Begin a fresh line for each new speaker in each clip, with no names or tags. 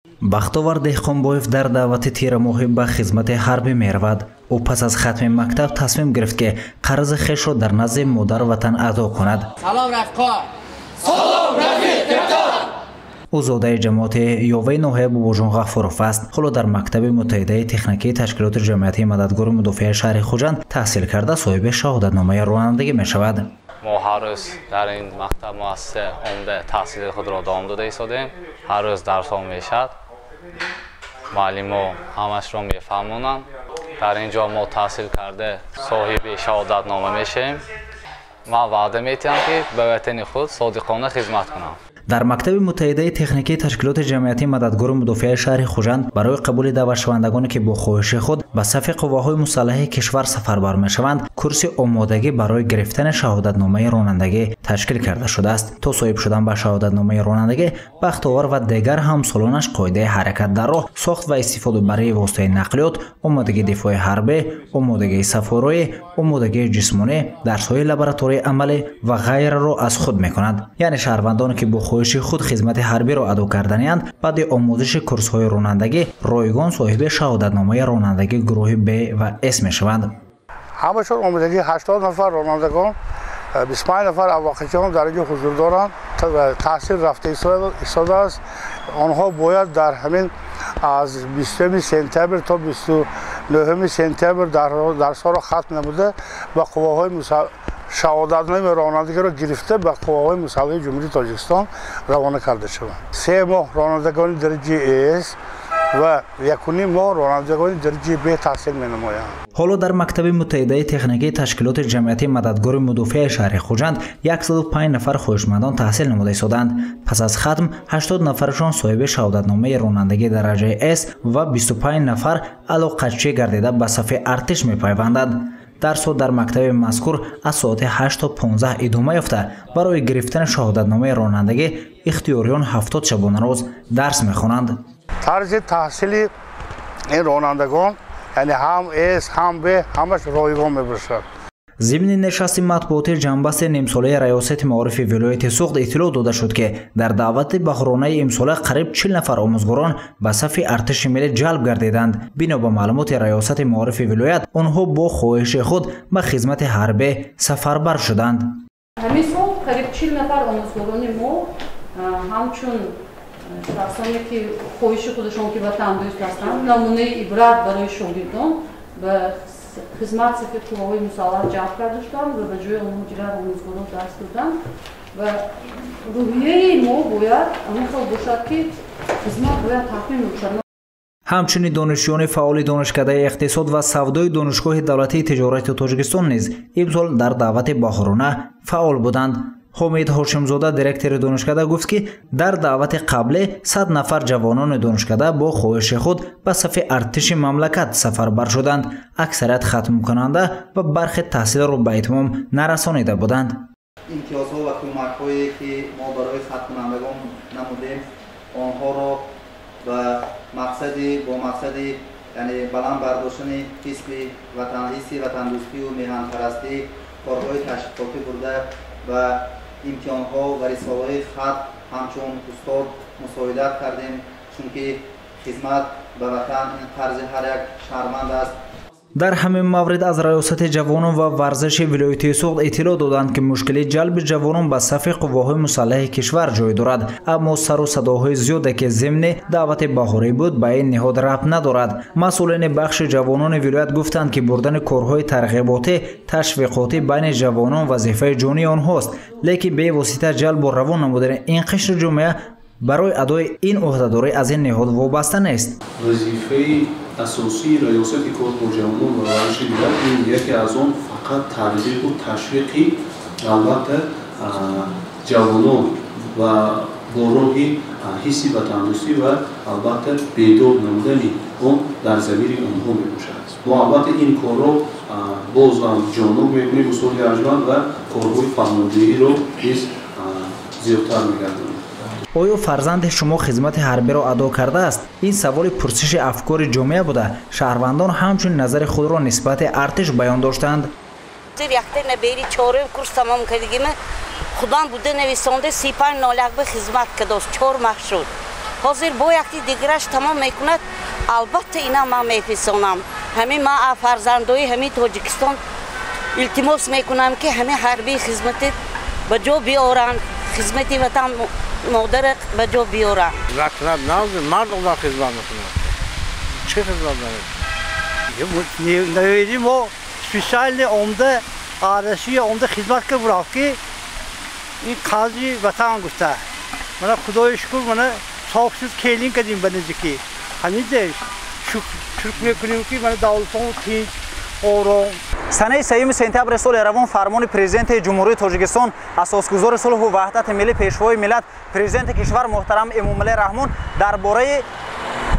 бахтовар деҳқонбоев дар даъвати тирамоҳӣ ба хизмати ҳарбӣ меравад. ӯ пас аз хатми мактаб тасмим гирифт ки қарзи хешро дар назди модар ватан адо кунад.
салом рафиқон. салом рафиқ каптан.
ӯ зодаи ҷамоати ёваи ноҳияи бобоҷон ғафуров аст. ҳоло дар мактаби муттаҳидаи техникии ташкилоти ҷамъиятии мададгори мудофиаи шаҳри Хуҷанд таҳсил карда соҳиби шаҳодатномаи ронандагӣ мешавад.
ما هر روز در این مکتب مؤسسه عمده تحصیل خود را ادامه داده ایستادیم. هر روز درس ها میشد. معلم همش را میفهمونند. در اینجا ما تحصیل کرده صاحب شهادت نامه میشیم. ما وعده میتیم که به وطن خود صادقانه خدمت کنم.
дар мактаби муттаҳидаи техникии ташкилоти ҷамъиятии мададгори мудофиаи шаҳри Хуҷанд барои қабули даъватшавандагоне ки бо хоҳиши худ ба сафи қувваҳои мусаллаҳаи кишвар сафарбар мешаванд, курси омодагӣ барои гирифтани шаҳодатномаи ронандагӣ ташкил карда шудааст. То соҳиб шудан ба шаҳодатномаи ронандагӣ, бахтовар ва дигар ҳамсолонаш қоидаи ҳаракат дар роҳ, сохт ва истифода барои воситаи нақлиёт, омодагии дифои ҳарбӣ, омодагии сафорӣ, омодагии ҷисмонӣ, дарсҳои лабораторияи амалӣ ва ғайраро аз худ мекунад. яъне шаҳрвандоне ки бо خوشی خود خدمت حربی را ادا کردنیند، بعد آموزش کورس های رانندگی رایگان صاحب شهادتنامه رانندگی گروه B و S میشوند.
همشون آموزگی 80 نفر رانندگان 25 نفر اواخرجان در اینجا حضور دارند. تحصیل رفته ایستاده است. آنها باید در همین از 20 سپتامبر تا 29 سپتامبر درس ها را ختم نموده و قواهای شهادتنامه رانندگی را گرفته به قواهای مسلح جمهوری تاجیکستان روانه کرده شوند. 3 ماه رانندگان درجه S و 1.5 ماه رانندگان درجه B تحصیل می‌نمایند.
حالا در مکتب متحده تکنیکی تشکیلات جمعیتی مددگار مدافع شهر خوجند 105 نفر خواهشمندان تحصیل نموده ایستادند. پس از ختم 80 نفرشان صاحب شهادتنامه رانندگی درجه S و 25 نفر علاقه‌چی گردیده به صف ارتش می‌پیوندند. درس در مکتب مذکور از ساعت 8 تا 15 ادامه یافته. برای گرفتن شهادتنامه رانندگی اختیاریان 70 شبانه روز درس می‌خوانند.
طرز تحصیلی این رانندگان یعنی هم S هم B همش رایگان می‌باشد.
ضمن نشست مطبوعاتی جنبست نیمساله ریاست معارف ولایت سوخت اطلاع داده شد که در دعوت بهرانه امساله قریب 40 نفر آموزگاران به صف ارتش ملی جلب گردیدند. بنا به معلومات ریاست معارف ولایت، آنها با خواهش خود به خدمت حربی سفربر شدند.
همین سال قریب 40 نفر آموزگاران ما همچون شخصانی که خواهش خودشان که وطن دوست هستند نمونه عبرت برای شاگردان به خدمت صف قواهای مسلح جلب کرده شدند و به جای مهاجرت آموزگاران درس دادند و روحیه ما باید همین طور باشد که خدمت باید تکمیل بشود.
همچنین دانشجویان فعال دانشکده اقتصاد و سودای دانشگاه دولتی تجارت تاجیکستان نیز امسال در دعوت بهرانه فعال بودند. حمید هاشمزاده دیرکتور دانشکده گفت که در دعوت قبلی 100 نفر جوانان دانشکده با خواهش خود به صف ارتش مملکت سفربر شدند. اکثریت ختم کننده و برخی تحصیل را به اتمام نرسانیده بودند.
امتیازها و کمک‌هایی که ما برای ختم کنندگان نمودیم آنها را با مقصد یعنی بلند برداشتن حس وطندوستی و میهن‌پرستی کارهای تشویقاتی برده و امتحان‌ها و رساله‌های خط همچون استاد مساعدت کردیم چون که خدمت به وطن طرز هر یک شهروند است.
در همین مورد از ریاست جوانان و ورزش ولایت سوخت اطلاع دادند که مشکل جلب جوانان به صف قواهای مسلح کشور جای دارد، اما سر و صداهای زیادی که ضمن دعوت بهاری بود به این نهاد ربط ندارد. مسئولین بخش جوانان ولایت گفتند که بردن کارهای ترغیباتی تشویقاتی بین جوانان وظیفه جانی آنهاست، لیکن به واسطه جلب و روان نمودن این قشر جامعه برای ادای این عهدهداری از این نهاد وابسته نیست.
وظیفه اساسی ریاست کار با جوانان و ورزش ملت یکی از آن فقط ترغیب و تشویق البته جوانان و با راهی حس وطندوستی و البته بیدار نمودن آن در ضمیر آنها میباشد. ما البته این کار را باز جانب میبینیم اصول ارجمند و کارهای فرماندهی را زیادتر میگردیم.
آیا فرزند شما خدمت حربی را ادا کرده است؟ این سوال پرسش افکار جامعه بوده. شهروندان همچون نظر خود را نسبت ارتش بیان داشتند.
وقتی نبری 4 کورس تمام کردیم خودم بوده نویسنده 35 نالک به خدمت کرده است 4 ماه شد حاضر با یکی دیگرش تمام میکند البته اینا ما میپسونم همین ما فرزندوی همین تاجیکستان التماس میکنم که همه حربی خدمت به جا بیارن خدمت وطن مادر به جا بیارن
رکنت نازم مرد اون خدمت میکنم چه خدمت نمید؟
نویدی ما سپیشال عمده آرشی عمده خدمت که براکی این قاضی وطن گفته من خدای شکر من صاف شد کلین کردیم بنزدیکی همین دیش شکر میکنیم که من دولتان تیج آرام
سنه 3 سپتامبر سال روان فرمان پرزیدنت جمهوری تاجیکستان اساسگذار صلح و وحدت ملی پیشوای ملت پرزیدنت کشور محترم امامعلی رحمون درباره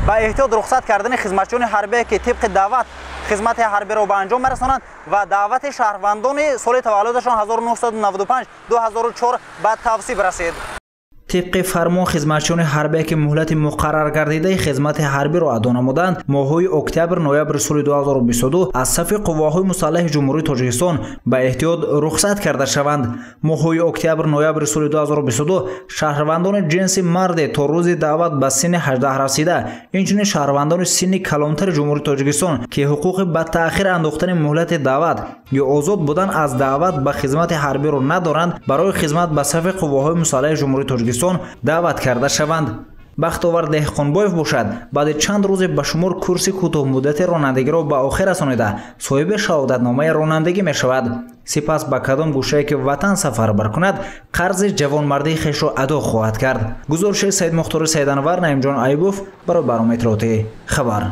با احتیاط رخصت کردن خدمتچیان حربی که طبق دعوت خدمت حربی را به انجام برسانند و دعوت شهروندان سال تولدشان 1995 2004 به توصیف رسید. طبق فرمان خدمتچیان حربی که مهلت مقرر گردیده خدمت حربی را ادا نمودند ماه‌های اکتبر نوامبر سال 2022 از صف قواهای مسلح جمهوری تاجیکستان به احتیاط رخصت کرده شوند. ماه‌های اکتبر نوامبر سال 2022 شهروندان جنس مرد تا روز دعوت به سن 18 رسیده اینچنین شهروندان سن کلانتر جمهوری تاجیکستان که حقوق به تأخیر انداختن مهلت دعوت یا آزاد بودن از دعوت به خدمت حربی را ندارند برای خدمت به صف قواهای مسلح جمهوری تاجیکستان دعوت کرده شوند. بختاور دهقانبایف باشد بعد چند روز به شمار کرسی کوتاه مدت رانندگی را به آخر رسانیده صاحب شهادتنامه رانندگی می شود. سپس به کدام گوشه که وطن سفر برکند قرض جوانمردی خویش را ادا خواهد کرد. گزارش سید مختار سیدانور، نعیم جان ایوب برای برنامه اطلاعاتی خبر.